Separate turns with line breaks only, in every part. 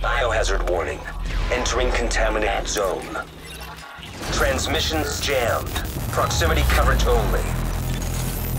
Biohazard warning. Entering contaminated zone. Transmissions jammed. Proximity coverage only.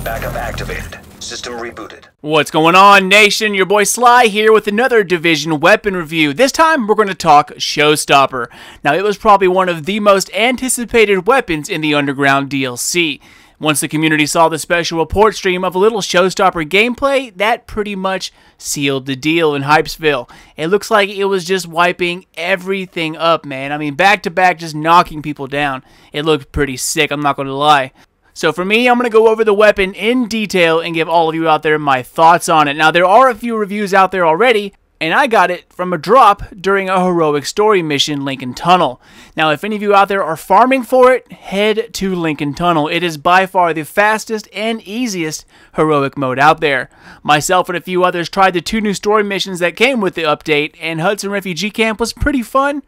Backup activated. System rebooted.
What's going on, nation? Your boy Sly here with another Division weapon review. This time we're going to talk Showstopper. Now, it was probably one of the most anticipated weapons in the Underground DLC. Once the community saw the special report stream of a little Showstopper gameplay, that pretty much sealed the deal in Hypesville. It looks like it was just wiping everything up, man. I mean, back to back, just knocking people down. It looked pretty sick, I'm not going to lie. So for me, I'm going to go over the weapon in detail and give all of you out there my thoughts on it. Now, there are a few reviews out there already, and I got it from a drop during a heroic story mission, Lincoln Tunnel. Now, if any of you out there are farming for it, head to Lincoln Tunnel. It is by far the fastest and easiest heroic mode out there. Myself and a few others tried the 2 new story missions that came with the update, and Hudson Refugee Camp was pretty fun.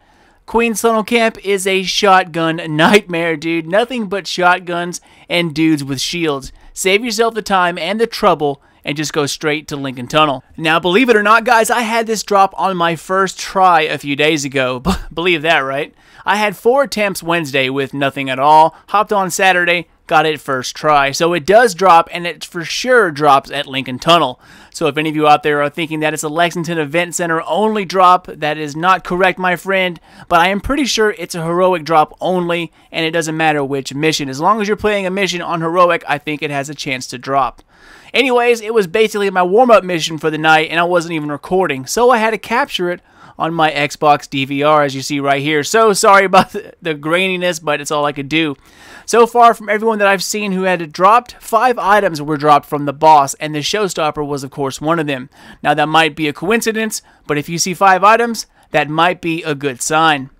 Queen's Tunnel Camp is a shotgun nightmare, dude. Nothing but shotguns and dudes with shields. Save yourself the time and the trouble and just go straight to Lincoln Tunnel. Now, believe it or not, guys, I had this drop on my first try a few days ago. Believe that, right? I had 4 attempts Wednesday with nothing at all. Hopped on Saturday, got it first try. So it does drop, and it for sure drops at Lincoln Tunnel. So if any of you out there are thinking that it's a Lexington Event Center only drop, that is not correct, my friend. But I am pretty sure it's a heroic drop only, and it doesn't matter which mission. As long as you're playing a mission on heroic, I think it has a chance to drop. Anyways, it was basically my warm-up mission for the night, and I wasn't even recording, so I had to capture it on my Xbox DVR, as you see right here. So sorry about the graininess, but it's all I could do. So far, from everyone that I've seen who had it dropped, 5 items were dropped from the boss, and the Showstopper was, of course, one of them. Now, that might be a coincidence, but if you see 5 items, that might be a good sign.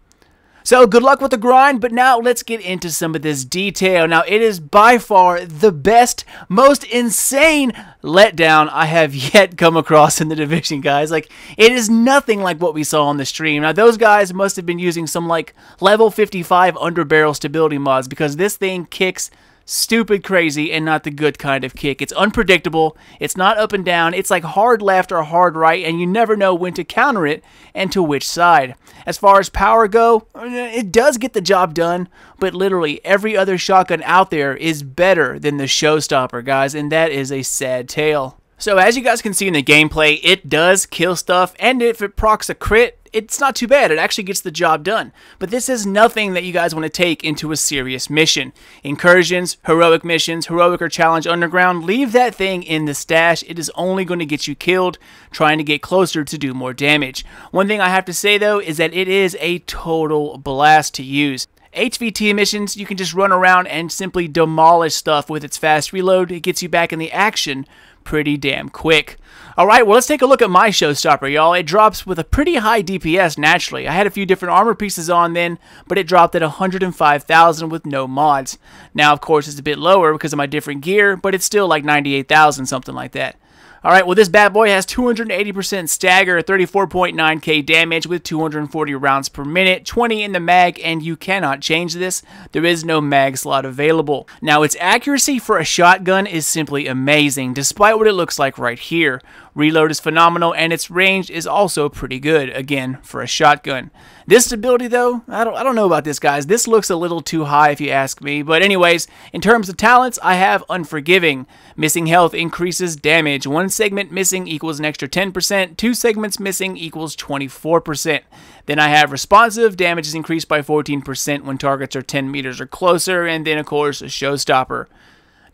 So, good luck with the grind, but now let's get into some of this detail. Now, it is by far the best, most insane letdown I have yet come across in the Division, guys. Like, it is nothing like what we saw on the stream. Now, those guys must have been using some, like, level 55 underbarrel stability mods, because this thing kicks stupid crazy and not the good kind of kick. It's unpredictable, it's not up and down, it's like hard left or hard right, and you never know when to counter it and to which side. As far as power go, it does get the job done, but literally every other shotgun out there is better than the Showstopper, guys, and that is a sad tale. So as you guys can see in the gameplay, it does kill stuff, and if it procs a crit, it's not too bad. It actually gets the job done. But this is nothing that you guys want to take into a serious mission. Incursions, heroic missions, heroic or challenge underground, leave that thing in the stash. It is only going to get you killed trying to get closer to do more damage. One thing I have to say, though, is that it is a total blast to use. HVT missions, you can just run around and simply demolish stuff with its fast reload. It gets you back in the action pretty damn quick. Alright, well, let's take a look at my Showstopper, y'all. It drops with a pretty high DPS, naturally. I had a few different armor pieces on then, but it dropped at 105,000 with no mods. Now, of course, it's a bit lower because of my different gear, but it's still like 98,000, something like that. Alright, well, this bad boy has 280% stagger, 34.9k damage with 240 rounds per minute, 20 in the mag, and you cannot change this. There is no mag slot available. Now, its accuracy for a shotgun is simply amazing, despite what it looks like right here. Reload is phenomenal, and its range is also pretty good, again, for a shotgun. This stability, though, I don't know about this, guys. This looks a little too high if you ask me. But anyways, in terms of talents, I have Unforgiving. Missing health increases damage. 1 segment missing equals an extra 10%. 2 segments missing equals 24%. Then I have Responsive. Damage is increased by 14% when targets are 10 meters or closer. And then, of course, a Showstopper.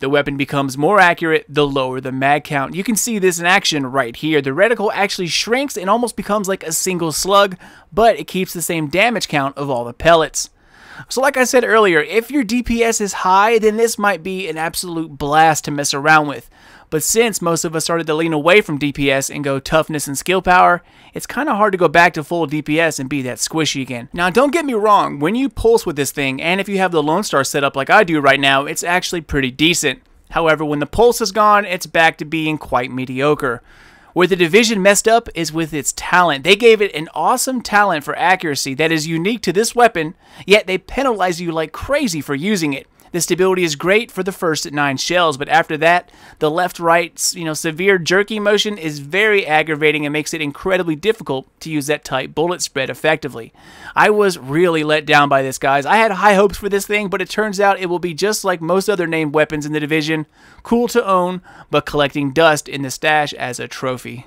The weapon becomes more accurate the lower the mag count. You can see this in action right here. The reticle actually shrinks and almost becomes like a single slug, but it keeps the same damage count of all the pellets. So like I said earlier, if your DPS is high, then this might be an absolute blast to mess around with. But since most of us started to lean away from DPS and go toughness and skill power, it's kind of hard to go back to full DPS and be that squishy again. Now, don't get me wrong, when you pulse with this thing, and if you have the Lone Star set up like I do right now, it's actually pretty decent. However, when the pulse is gone, it's back to being quite mediocre. Where the Division messed up is with its talent. They gave it an awesome talent for accuracy that is unique to this weapon, yet they penalize you like crazy for using it. The stability is great for the first 9 shells, but after that, the left-right, severe jerky motion is very aggravating and makes it incredibly difficult to use that tight bullet spread effectively. I was really let down by this, guys. I had high hopes for this thing, but it turns out it will be just like most other named weapons in the division, cool to own, but collecting dust in the stash as a trophy.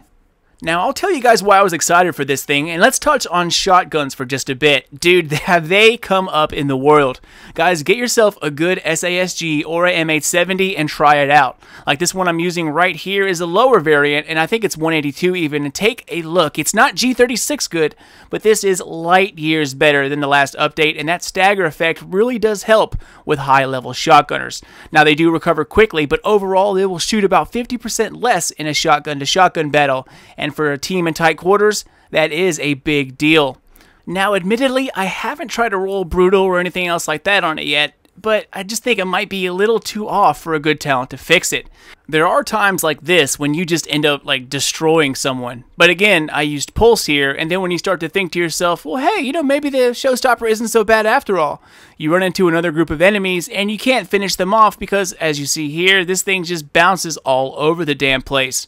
Now, I'll tell you guys why I was excited for this thing, and let's touch on shotguns for just a bit. Dude, have they come up in the world. Guys, get yourself a good SASG or a M870 and try it out. Like this one I'm using right here is a lower variant, and I think it's 182 even, and take a look. It's not G36 good, but this is light years better than the last update, and that stagger effect really does help with high-level shotgunners. Now, they do recover quickly, but overall, they will shoot about 50% less in a shotgun-to-shotgun battle, and for a team in tight quarters, that is a big deal. Now, admittedly, I haven't tried to roll brutal or anything else like that on it yet, but I just think it might be a little too off for a good talent to fix it. There are times like this when you just end up like destroying someone. But again, I used pulse here, and then when you start to think to yourself, well, hey, maybe the Showstopper isn't so bad after all. You run into another group of enemies, and you can't finish them off because, as you see here, this thing just bounces all over the damn place.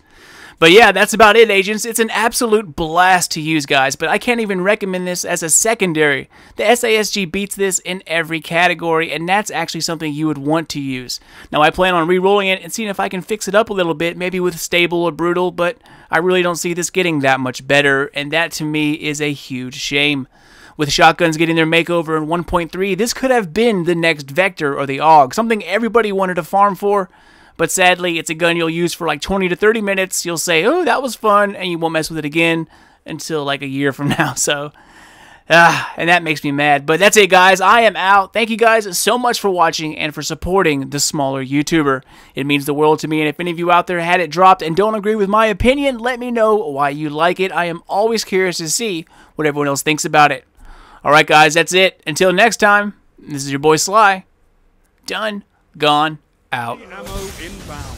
But yeah, that's about it, agents. It's an absolute blast to use, guys, but I can't even recommend this as a secondary. The SASG beats this in every category, and that's actually something you would want to use. Now, I plan on re-rolling it and seeing if I can fix it up a little bit, maybe with stable or brutal, but I really don't see this getting that much better, and that to me is a huge shame. With shotguns getting their makeover in 1.3, this could have been the next Vector or the AUG, something everybody wanted to farm for. But sadly, it's a gun you'll use for like 20 to 30 minutes. You'll say, oh, that was fun, and you won't mess with it again until like a year from now. So, and that makes me mad. But that's it, guys. I am out. Thank you guys so much for watching and for supporting the smaller YouTuber. It means the world to me, and if any of you out there had it dropped and don't agree with my opinion, let me know why you like it. I am always curious to see what everyone else thinks about it. All right, guys, that's it. Until next time, this is your boy Sly. Done, gone, out.
Ammo inbound.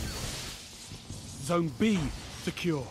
Zone B secure.